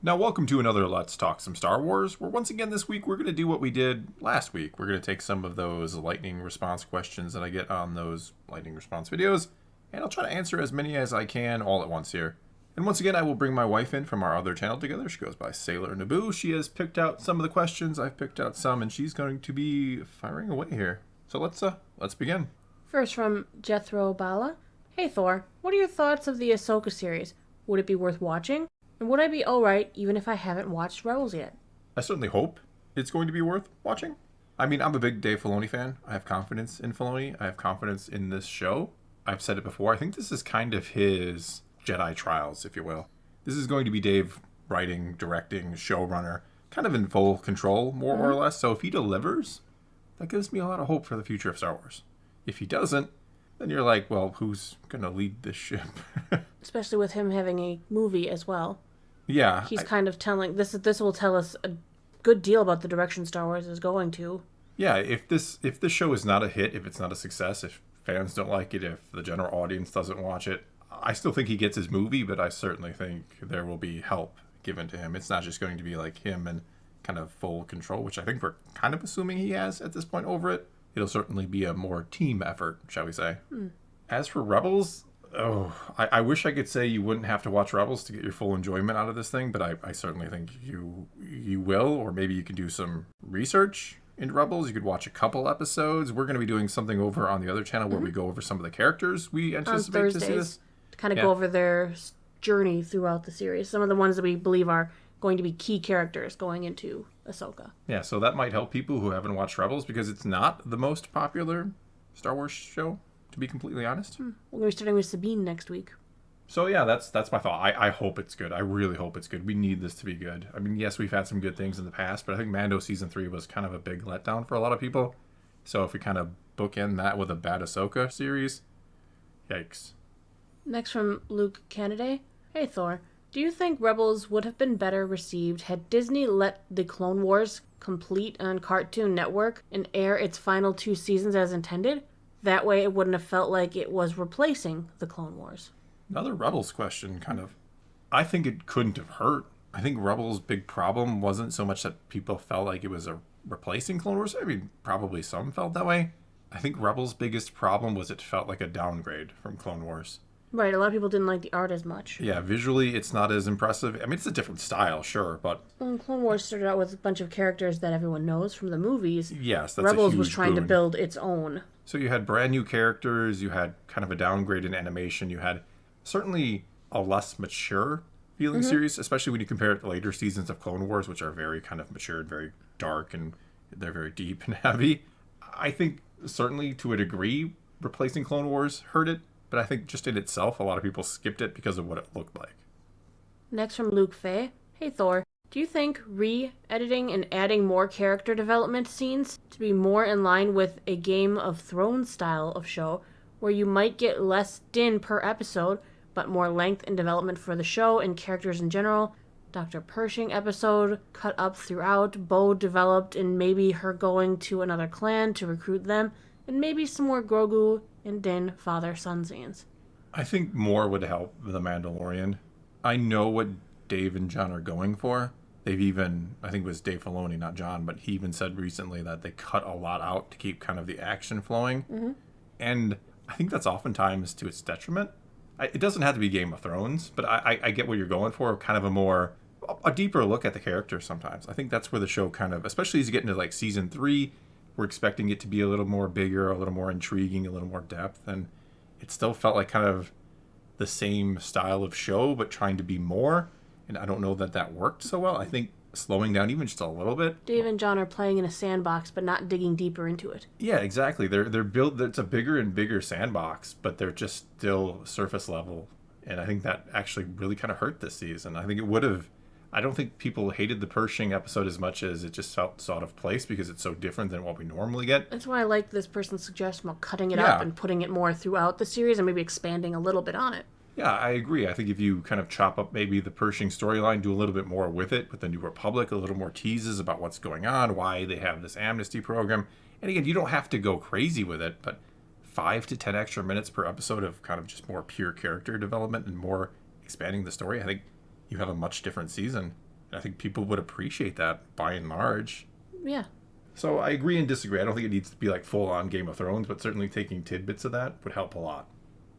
Now, welcome to another Let's Talk Some Star Wars, where once again this week we're going to do what we did last week. We're going to take some of those lightning response questions that I get on those lightning response videos, and I'll try to answer as many as I can all at once here. And once again, I will bring my wife in from our other channel together. She goes by Sailor Naboo. She has picked out some of the questions, I've picked out some, and she's going to be firing away here. So let's begin. First from Jethro Bala. Hey Thor, what are your thoughts of the Ahsoka series? Would it be worth watching? And would I be alright even if I haven't watched Rebels yet? I certainly hope it's going to be worth watching. I mean, I'm a big Dave Filoni fan. I have confidence in Filoni. I have confidence in this show. I've said it before. I think this is kind of his Jedi trials, if you will. This is going to be Dave writing, directing, showrunner, kind of in full control, more or less. So if he delivers, that gives me a lot of hope for the future of Star Wars. If he doesn't, then you're like, well, who's going to lead this ship? Especially with him having a movie as well. Yeah. He's kind of telling, this will tell us a good deal about the direction Star Wars is going to. Yeah, if this show is not a hit, if it's not a success, if fans don't like it, if the general audience doesn't watch it, I still think he gets his movie, but I certainly think there will be help given to him. It's not just going to be like him and kind of full control, which I think we're kind of assuming he has at this point over it. It'll certainly be a more team effort, shall we say. As for Rebels, I wish I could say you wouldn't have to watch Rebels to get your full enjoyment out of this thing, but I certainly think you will, or maybe you could do some research into Rebels. You could watch a couple episodes. We're going to be doing something over on the other channel where we go over some of the characters we anticipate to see this. To kind of go over their journey throughout the series. Some of the ones that we believe are going to be key characters going into Ahsoka. Yeah, so that might help people who haven't watched Rebels because it's not the most popular Star Wars show, to be completely honest. We're going to be starting with Sabine next week. So yeah, that's my thought. I hope it's good. I really hope it's good. We need this to be good. I mean, yes, we've had some good things in the past, but I think Mando Season 3 was kind of a big letdown for a lot of people. So if we kind of bookend that with a bad Ahsoka series, yikes. Next from Luke Kennedy. Hey Thor, do you think Rebels would have been better received had Disney let the Clone Wars complete on Cartoon Network and air its final 2 seasons as intended? That way it wouldn't have felt like it was replacing the Clone Wars. Another Rebels question, kind of. I think it couldn't have hurt. I think Rebels' big problem wasn't so much that people felt like it was a replacing Clone Wars. I mean, probably some felt that way. I think Rebels' biggest problem was it felt like a downgrade from Clone Wars. Right, a lot of people didn't like the art as much. Yeah, visually it's not as impressive. I mean, it's a different style, sure, but... Well, Clone Wars started out with a bunch of characters that everyone knows from the movies. Yes, that's Rebels a huge was trying boon. to build its own. So you had brand new characters, you had kind of a downgrade in animation, you had certainly a less mature feeling series, especially when you compare it to later seasons of Clone Wars, which are very kind of mature and very dark, and they're very deep and heavy. I think certainly to a degree, replacing Clone Wars hurt it, but I think just in itself, a lot of people skipped it because of what it looked like. Next from Luke Fay. Hey Thor, do you think re-editing and adding more character development scenes to be more in line with a Game of Thrones style of show, where you might get less din per episode, but more length and development for the show and characters in general? Dr. Pershing episode cut up throughout, Bo developed, and maybe her going to another clan to recruit them, and maybe some more Grogu and Din father-son scenes. I think more would help The Mandalorian. I know what Dave and John are going for. They've even, I think it was Dave Filoni, not John, but he even said recently that they cut a lot out to keep kind of the action flowing. And I think that's oftentimes to its detriment. It doesn't have to be Game of Thrones, but I get what you're going for, kind of a deeper look at the character sometimes. I think that's where the show kind of, especially as you get into like season 3, we're expecting it to be a little more bigger, a little more intriguing, a little more depth, and it still felt like kind of the same style of show, but trying to be more, and I don't know that worked so well. I think slowing down even just a little bit. Dave and John are playing in a sandbox, but not digging deeper into it. Yeah, exactly. They're built. It's a bigger and bigger sandbox, but they're just still surface level, and I think that actually really kind of hurt this season. I think it would have. I don't think people hated the Pershing episode as much as it just felt so out of place because it's so different than what we normally get. That's why I like this person's suggestion about cutting it up and putting it more throughout the series and maybe expanding a little bit on it. Yeah, I agree. I think if you kind of chop up maybe the Pershing storyline, do a little bit more with it, with the New Republic, a little more teases about what's going on, why they have this amnesty program. And again, you don't have to go crazy with it, but 5 to 10 extra minutes per episode of kind of just more pure character development and more expanding the story, I think you have a much different season. I think people would appreciate that by and large. Yeah. So I agree and disagree. I don't think it needs to be like full on Game of Thrones, but certainly taking tidbits of that would help a lot.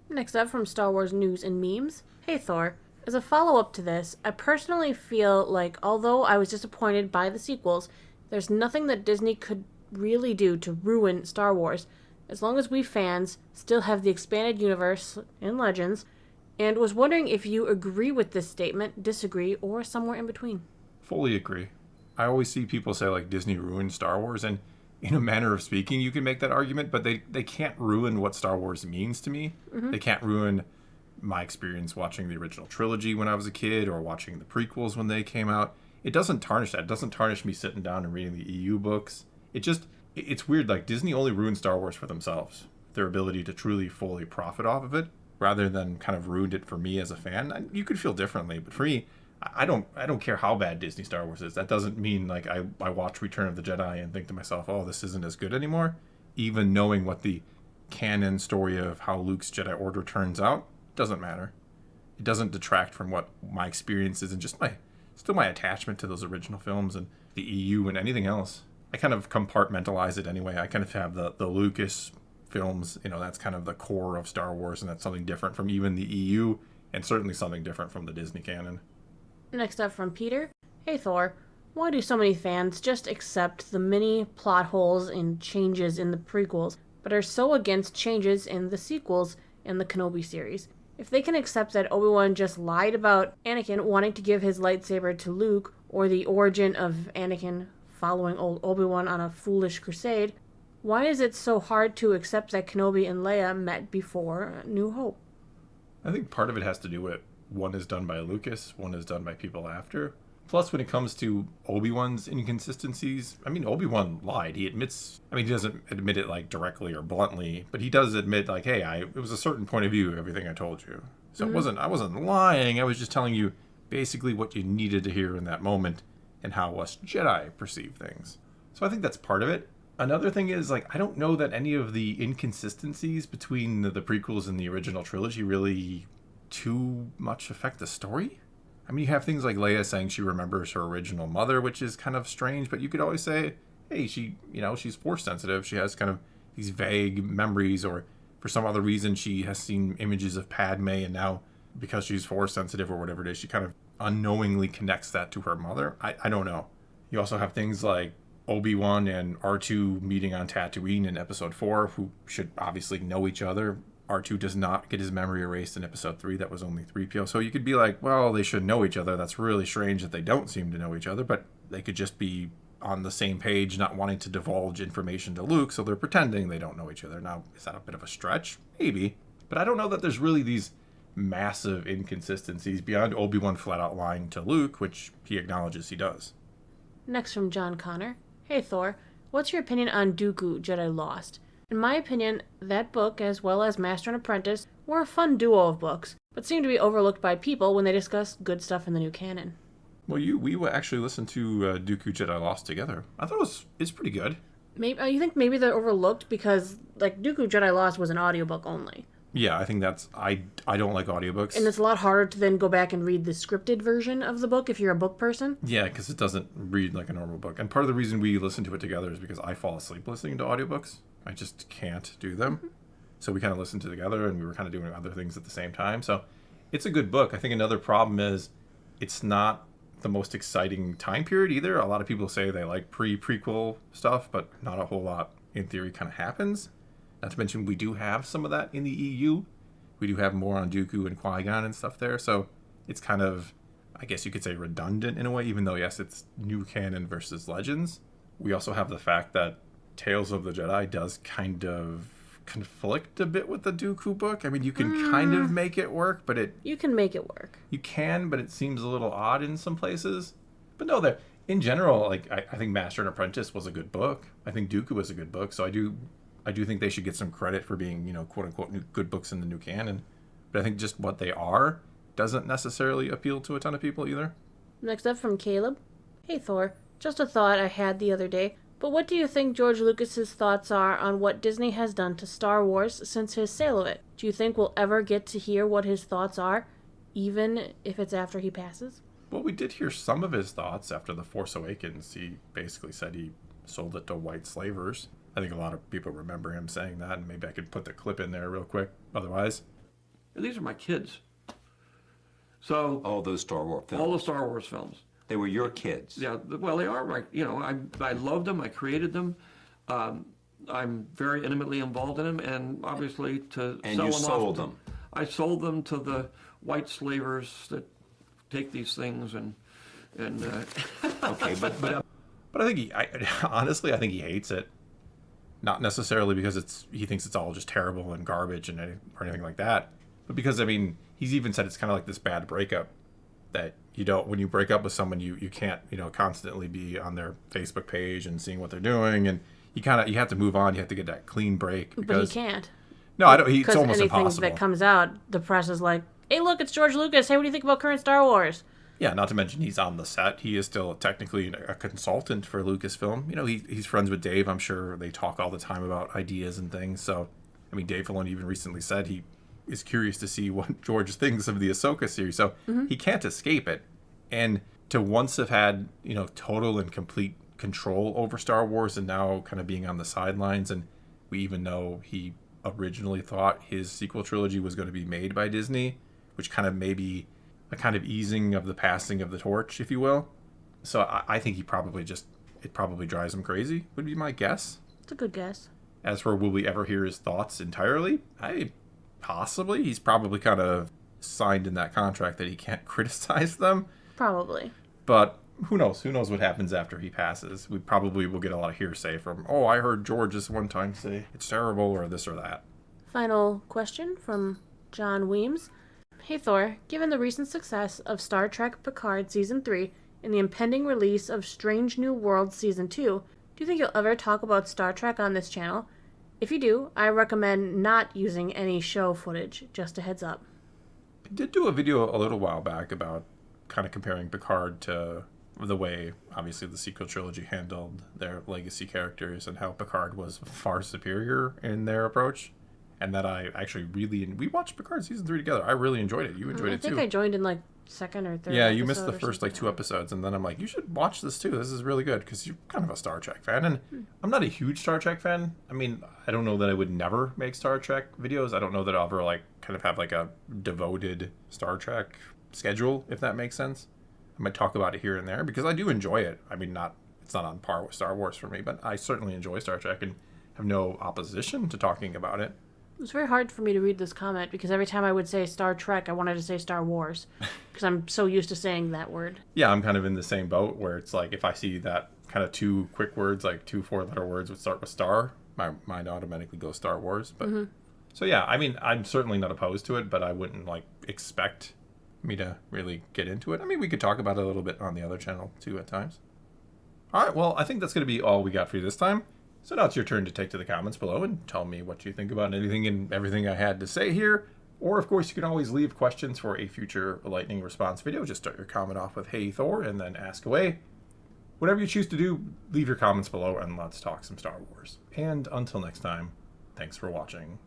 Next up from Star Wars News and Memes. Hey Thor. As a follow-up to this, I personally feel like although I was disappointed by the sequels, there's nothing that Disney could really do to ruin Star Wars, as long as we fans still have the expanded universe and legends, and was wondering if you agree with this statement, disagree, or somewhere in between. Fully agree. I always see people say like Disney ruined Star Wars, and in a manner of speaking, you can make that argument, but they can't ruin what Star Wars means to me. Mm-hmm. They can't ruin my experience watching the original trilogy when I was a kid or watching the prequels when they came out. It doesn't tarnish that. It doesn't tarnish me sitting down and reading the EU books. It's weird. Like, Disney only ruined Star Wars for themselves. Their ability to truly, fully profit off of it, rather than kind of ruined it for me as a fan. You could feel differently, but for me, I don't care how bad Disney Star Wars is. That doesn't mean like I watch Return of the Jedi and think to myself, oh, this isn't as good anymore. Even knowing what the canon story of how Luke's Jedi Order turns out, doesn't matter. It doesn't detract from what my experience is and just my attachment to those original films and the EU and anything else. I kind of compartmentalize it anyway. I kind of have the Lucas films, that's kind of the core of Star Wars, and that's something different from even the EU, and certainly something different from the Disney canon. Next up from Peter. Hey Thor, why do so many fans just accept the many plot holes and changes in the prequels, but are so against changes in the sequels in the Kenobi series? If they can accept that Obi-Wan just lied about Anakin wanting to give his lightsaber to Luke, or the origin of Anakin following old Obi-Wan on a foolish crusade, why is it so hard to accept that Kenobi and Leia met before New Hope? I think part of it has to do with one is done by Lucas, one is done by people after. Plus, when it comes to Obi-Wan's inconsistencies, Obi-Wan lied. He admits, he doesn't admit it like directly or bluntly, but he does admit like, hey, it was a certain point of view, everything I told you. So I wasn't lying. I was just telling you basically what you needed to hear in that moment and how us Jedi perceive things. So I think that's part of it. Another thing is, I don't know that any of the inconsistencies between the prequels and the original trilogy really too much affect the story. You have things like Leia saying she remembers her original mother, which is kind of strange, but you could always say, hey, she's force sensitive. She has kind of these vague memories, or for some other reason she has seen images of Padme, and now because she's force sensitive or whatever it is, she kind of unknowingly connects that to her mother. I don't know. You also have things like Obi-Wan and R2 meeting on Tatooine in episode 4, who should obviously know each other. R2 does not get his memory erased in episode 3. That was only 3PO. So you could be like, well, they should know each other. That's really strange that they don't seem to know each other, but they could just be on the same page, not wanting to divulge information to Luke, so they're pretending they don't know each other. Now, is that a bit of a stretch? Maybe. But I don't know that there's really these massive inconsistencies beyond Obi-Wan flat out lying to Luke, which he acknowledges he does. Next from John Connor. Hey Thor, what's your opinion on Dooku, Jedi Lost? In my opinion, that book, as well as Master and Apprentice, were a fun duo of books, but seem to be overlooked by people when they discuss good stuff in the new canon. Well, we actually listened to Dooku, Jedi Lost together. I thought it's pretty good. Maybe you think maybe they're overlooked because, Dooku, Jedi Lost was an audiobook only. Yeah, I think I don't like audiobooks. And it's a lot harder to then go back and read the scripted version of the book if you're a book person. Yeah, because it doesn't read like a normal book. And part of the reason we listen to it together is because I fall asleep listening to audiobooks. I just can't do them. Mm-hmm. So we kind of listened to together, and we were kind of doing other things at the same time. So it's a good book. I think another problem is it's not the most exciting time period either. A lot of people say they like prequel stuff, but not a whole lot in theory kind of happens. Not to mention we do have some of that in the EU. We do have more on Dooku and Qui-Gon and stuff there. So it's kind of, I guess you could say, redundant in a way, even though, yes, it's new canon versus Legends. We also have the fact that Tales of the Jedi does kind of conflict a bit with the Dooku book. You can kind of make it work, but You can make it work. You can, but it seems a little odd in some places. But no, in general, I think Master and Apprentice was a good book. I think Dooku was a good book, so I do think they should get some credit for being, quote-unquote, good books in the new canon. But I think just what they are doesn't necessarily appeal to a ton of people either. Next up from Caleb. Hey, Thor. Just a thought I had the other day. But what do you think George Lucas's thoughts are on what Disney has done to Star Wars since his sale of it? Do you think we'll ever get to hear what his thoughts are, even if it's after he passes? Well, we did hear some of his thoughts after The Force Awakens. He basically said he sold it to white slavers. I think a lot of people remember him saying that, and maybe I could put the clip in there real quick otherwise. And these are my kids. So All those Star Wars films. all the Star Wars films. They were your kids. Yeah, well, they are right. You know, I loved them. I created them. I'm very intimately involved in them, and obviously to And sell you them sold off. them. I sold them to the white slavers that take these things and Okay, but But I think honestly, I think he hates it. Not necessarily because he thinks it's all just terrible and garbage and or anything like that, but because, I mean, he's even said it's kind of like this bad breakup that you don't, when you break up with someone, you can't, constantly be on their Facebook page and seeing what they're doing, and you have to move on. You have to get that clean break. But Because, he can't. No, I don't. It's Because almost anything impossible. that comes out, the press is like, hey, look, it's George Lucas. Hey, what do you think about current Star Wars? Yeah, not to mention he's on the set. He is still technically a consultant for Lucasfilm. He's friends with Dave. I'm sure they talk all the time about ideas and things. So, I mean, Dave Filoni even recently said he is curious to see what George thinks of the Ahsoka series. So he can't escape it. And to once have had, total and complete control over Star Wars and now kind of being on the sidelines, and we even know he originally thought his sequel trilogy was going to be made by Disney, which kind of maybe a kind of easing of the passing of the torch, if you will. So I think it probably drives him crazy, would be my guess. It's a good guess. As for will we ever hear his thoughts entirely? Possibly. He's probably kind of signed in that contract that he can't criticize them. Probably. But who knows? Who knows what happens after he passes? We probably will get a lot of hearsay from, I heard George this one time say it's terrible or this or that. Final question from John Weems. Hey Thor, given the recent success of Star Trek Picard Season 3 and the impending release of Strange New Worlds Season 2, do you think you'll ever talk about Star Trek on this channel? If you do, I recommend not using any show footage, just a heads up. I did do a video a little while back about kind of comparing Picard to the way, obviously, the sequel trilogy handled their legacy characters and how Picard was far superior in their approach. And that I actually we watched Picard Season 3 together. I really enjoyed it. You enjoyed it too. I think I joined in like second or third. Yeah, you missed the episode or first like something. 2 episodes, and then I'm like, you should watch this too. This is really good because you're kind of a Star Trek fan, and I'm not a huge Star Trek fan. I mean, I don't know that I would never make Star Trek videos. I don't know that I'll ever like kind of have like a devoted Star Trek schedule, if that makes sense. I might talk about it here and there because I do enjoy it. I mean, it's not on par with Star Wars for me, but I certainly enjoy Star Trek and have no opposition to talking about it. It was very hard for me to read this comment because every time I would say Star Trek, I wanted to say Star Wars because I'm so used to saying that word. Yeah, I'm kind of in the same boat where it's like if I see that kind of 2 quick words, like 2 4-letter words would start with star, my mind automatically goes Star Wars. But So yeah, I mean, I'm certainly not opposed to it, but I wouldn't like expect me to really get into it. I mean, we could talk about it a little bit on the other channel too at times. All right, well, I think that's going to be all we got for you this time. So now it's your turn to take to the comments below and tell me what you think about anything and everything I had to say here. Or, of course, you can always leave questions for a future lightning response video. Just start your comment off with, "Hey, Thor," and then ask away. Whatever you choose to do, leave your comments below and let's talk some Star Wars. And until next time, thanks for watching.